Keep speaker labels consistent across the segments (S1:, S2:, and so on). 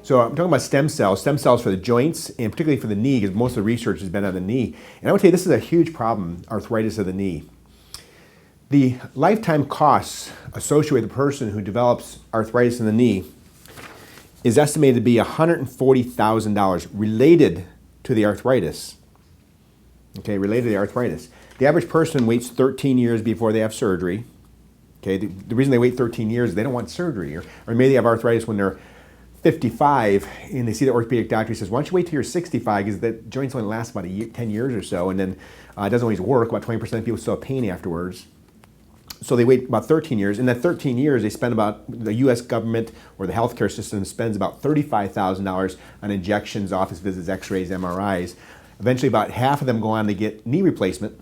S1: So I'm talking about stem cells for the joints, and particularly for the knee, because most of the research has been on the knee. And I would tell you this is a huge problem, arthritis of the knee. The lifetime costs associated with a person who develops arthritis in the knee is estimated to be $140,000 related to the arthritis. Okay, related to the arthritis. The average person waits 13 years before they have surgery. Okay, the reason they wait 13 years is they don't want surgery, or maybe they have arthritis when they're 55 and they see the orthopedic doctor. He says, why don't you wait till you're 65, because the joints only last about 10 years or so, and then it doesn't always work. About 20% of people still have pain afterwards. So they wait about 13 years. In that 13 years, they spend about, the US government or the healthcare system spends about $35,000 on injections, office visits, x-rays, MRIs. Eventually about half of them go on to get knee replacement,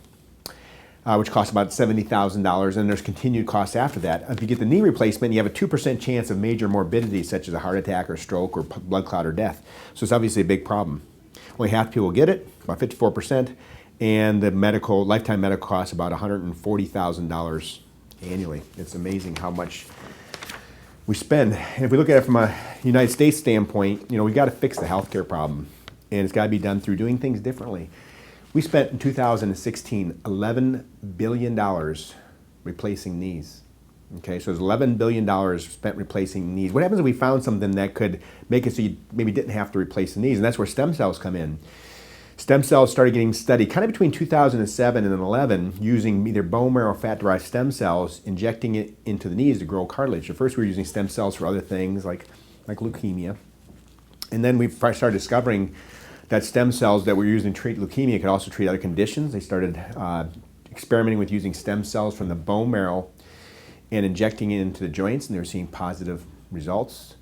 S1: which costs about $70,000, and there's continued costs after that. If you get the knee replacement, you have a 2% chance of major morbidity, such as a heart attack or stroke or blood clot or death. So it's obviously a big problem. Only half the people get it, about 54%, and the lifetime medical costs about $140,000 annually. It's amazing how much we spend. And if we look at it from a United States standpoint, we've got to fix the healthcare problem, and it's got to be done through doing things differently. We spent in 2016 $11 billion replacing knees. Okay, so there's $11 billion spent replacing knees. What happens if we found something that could make it so you maybe didn't have to replace the knees? And that's where stem cells come in. Stem cells started getting studied kind of between 2007 and 2011 using either bone marrow or fat-derived stem cells, injecting it into the knees to grow cartilage. At first we were using stem cells for other things like leukemia. And then we started discovering that stem cells that we're using to treat leukemia could also treat other conditions. They started experimenting with using stem cells from the bone marrow and injecting it into the joints, and they were seeing positive results.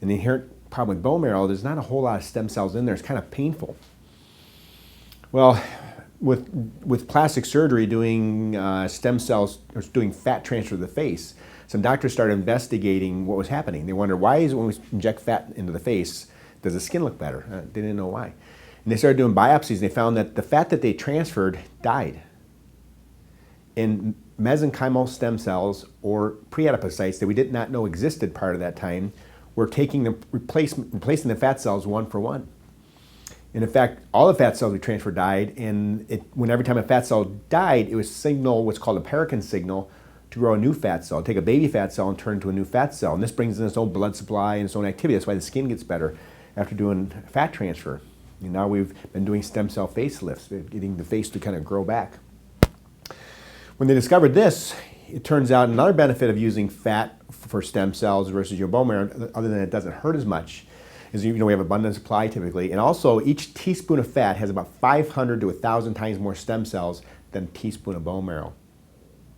S1: And the inherent problem with bone marrow, there's not a whole lot of stem cells in there. It's kind of painful. Well, with plastic surgery, doing stem cells, or doing fat transfer to the face, some doctors started investigating what was happening. They wondered, why is it when we inject fat into the face, does the skin look better? They didn't know why. And they started doing biopsies, and they found that the fat that they transferred died. And mesenchymal stem cells, or preadipocytes that we did not know existed prior to that time, were replacing the fat cells one for one. And in fact, all the fat cells we transferred died, and every time a fat cell died, it would signal what's called a paracrine signal to grow a new fat cell. Take a baby fat cell and turn it into a new fat cell. And this brings in its own blood supply and its own activity. That's why the skin gets better after doing fat transfer. And now we've been doing stem cell facelifts, getting the face to kind of grow back. When they discovered this, it turns out another benefit of using fat for stem cells versus your bone marrow, other than it doesn't hurt as much, is we have abundant supply typically. And also, each teaspoon of fat has about 500 to 1,000 times more stem cells than a teaspoon of bone marrow.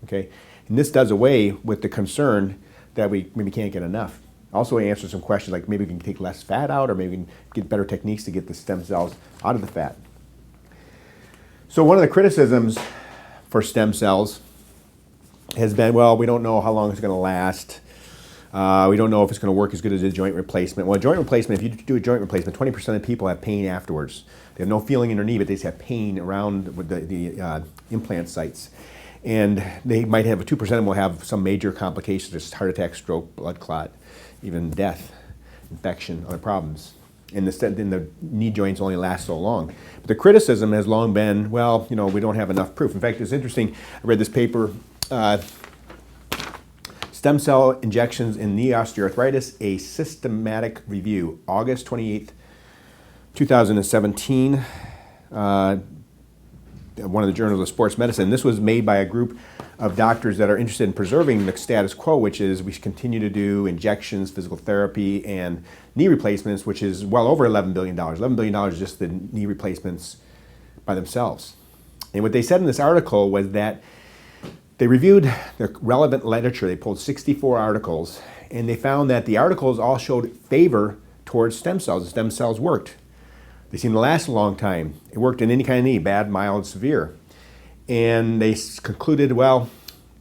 S1: Okay? And this does away with the concern that we maybe can't get enough. Also, it answers some questions like maybe we can take less fat out, or maybe we can get better techniques to get the stem cells out of the fat. So one of the criticisms for stem cells has been, well, we don't know how long it's going to last. We don't know if it's going to work as good as a joint replacement. Well, a joint replacement, if you do a joint replacement, 20% of people have pain afterwards. They have no feeling in their knee, but they just have pain around with the implant sites. And they might have, 2% of them will have some major complications, such as heart attack, stroke, blood clot, even death, infection, other problems. And the knee joints only last so long. But the criticism has long been, well, we don't have enough proof. In fact, it's interesting, I read this paper, Stem Cell Injections in Knee Osteoarthritis, a Systematic Review, August 28th, 2017. One of the journals of sports medicine. This was made by a group of doctors that are interested in preserving the status quo, which is we continue to do injections, physical therapy, and knee replacements, which is well over $11 billion. $11 billion is just the knee replacements by themselves. And what they said in this article was that they reviewed the relevant literature. They pulled 64 articles, and they found that the articles all showed favor towards stem cells. The stem cells worked. They seem to last a long time. It worked in any kind of knee, bad, mild, severe. And they concluded, well,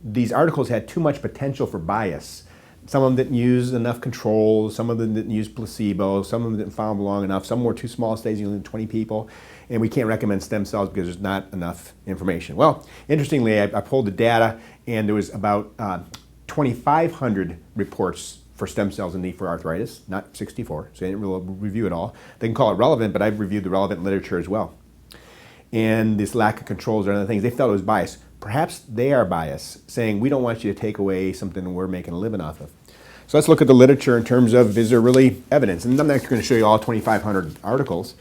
S1: these articles had too much potential for bias. Some of them didn't use enough controls, some of them didn't use placebo, some of them didn't follow them long enough, some were too small studies, only 20 people, and we can't recommend stem cells because there's not enough information. Well, interestingly, I pulled the data, and there was about 2,500 reports for stem cells in the knee for arthritis, not 64, so I didn't really review it all. They can call it relevant, but I've reviewed the relevant literature as well. And this lack of controls and other things, they felt it was biased. Perhaps they are biased, saying we don't want you to take away something we're making a living off of. So let's look at the literature in terms of, is there really evidence? And I'm not going to show you all 2,500 articles.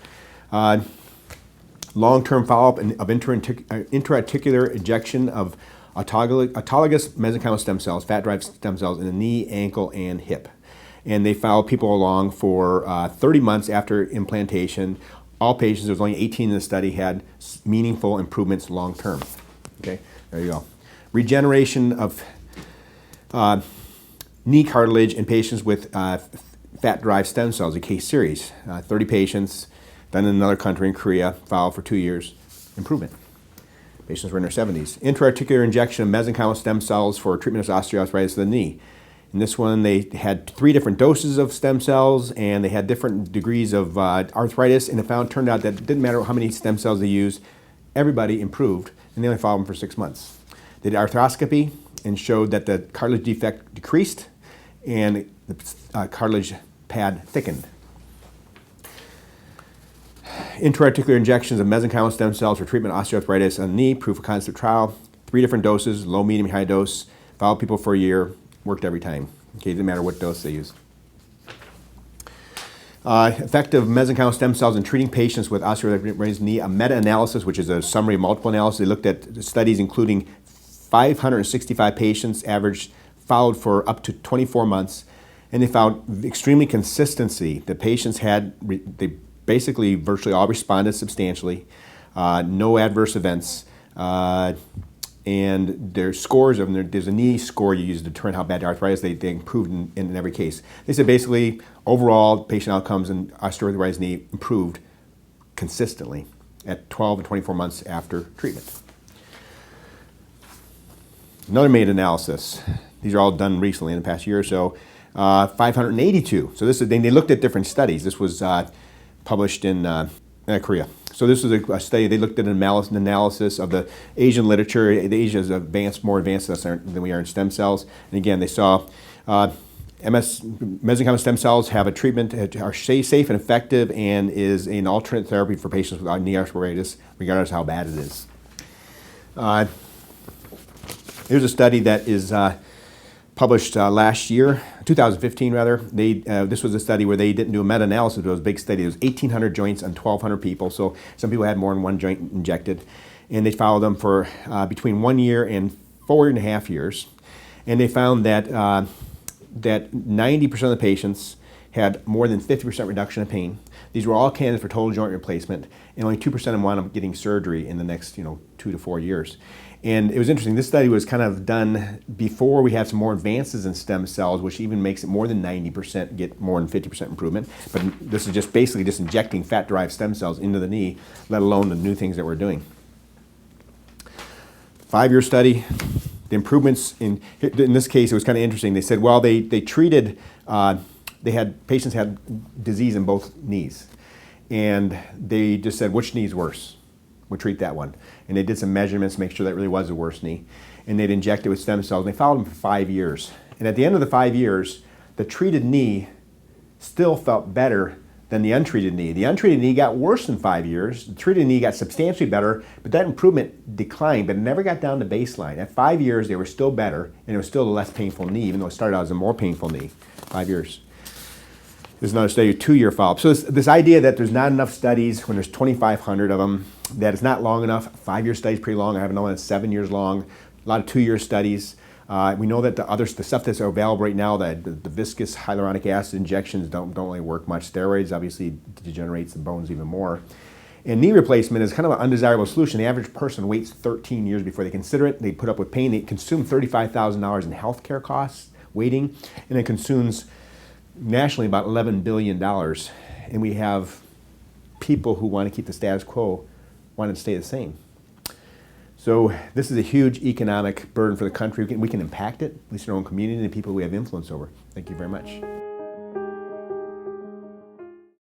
S1: Long-term follow-up of intra-articular injection of autologous mesenchymal stem cells, fat-derived stem cells in the knee, ankle, and hip. And they followed people along for 30 months after implantation. All patients, there was only 18 in the study, had meaningful improvements long-term. Okay, there you go. Regeneration of knee cartilage in patients with fat-derived stem cells, a case series. 30 patients, done in another country in Korea, followed for 2 years, improvement. Patients were in their 70s. Intra-articular injection of mesenchymal stem cells for treatment of osteoarthritis of the knee. In this one, they had 3 different doses of stem cells, and they had different degrees of arthritis, and it turned out that it didn't matter how many stem cells they used, everybody improved, and they only followed them for 6 months. They did arthroscopy and showed that the cartilage defect decreased, and the cartilage pad thickened. Intra-articular injections of mesenchymal stem cells for treatment of osteoarthritis on the knee, proof of concept trial, 3 different doses, low, medium, high dose, followed people for a year, worked every time. Okay, didn't matter what dose they used. Effective mesenchymal stem cells in treating patients with osteoarthritis knee, a meta-analysis, which is a summary of multiple analysis. They looked at studies including 565 patients, averaged, followed for up to 24 months, and they found extremely consistency. The patients they basically virtually all responded substantially, no adverse events, and their scores of them, there's a knee score you use to determine how bad the arthritis, they improved in every case. They said basically overall patient outcomes in osteoarthritis knee improved consistently at 12 and 24 months after treatment. Another meta-analysis. These are all done recently in the past year or so. 582. So this is, they looked at different studies. This was published in Korea. So this was a study. They looked at an analysis of the Asian literature. Asia is more advanced than we are in stem cells. And again, they saw mesenchymal stem cells have a treatment, are safe and effective, and is an alternate therapy for patients with knee arthritis, regardless of how bad it is. Here's a study that is published last year, 2015 rather. This was a study where they didn't do a meta-analysis, but it was a big study. It was 1,800 joints on 1,200 people, so some people had more than one joint injected. And they followed them for between 1 year and 4.5 years. And they found that 90% of the patients had more than 50% reduction in pain. These were all candidates for total joint replacement, and only 2% of them wound up getting surgery in the next 2 to 4 years. And it was interesting, this study was kind of done before we had some more advances in stem cells, which even makes it more than 90% get more than 50% improvement. But this is just basically just injecting fat-derived stem cells into the knee, let alone the new things that we're doing. 5-year study, the improvements in this case, it was kind of interesting. They said, well, they treated, patients had disease in both knees. And they just said, which knee is worse? We'll treat that one. And they did some measurements to make sure that really was the worst knee. And they'd inject it with stem cells. And they followed them for 5 years. And at the end of the 5 years, the treated knee still felt better than the untreated knee. The untreated knee got worse in 5 years. The treated knee got substantially better, but that improvement declined, but it never got down to baseline. At 5 years, they were still better, and it was still a less painful knee, even though it started out as a more painful knee. 5 years. There's another study, a 2-year follow-up. So this idea that there's not enough studies when there's 2,500 of them, that it's not long enough. 5-year study is pretty long. I have another one that's 7 years long. A lot of 2-year studies. We know that the stuff that's available right now, the viscous hyaluronic acid injections don't really work much. Steroids obviously degenerates the bones even more. And knee replacement is kind of an undesirable solution. The average person waits 13 years before they consider it. They put up with pain. They consume $35,000 in healthcare costs, waiting, and it consumes nationally about $11 billion. And we have people who want to keep the status quo, want it to stay the same. So this is a huge economic burden for the country. We can impact it, at least in our own community and the people we have influence over. Thank you very much.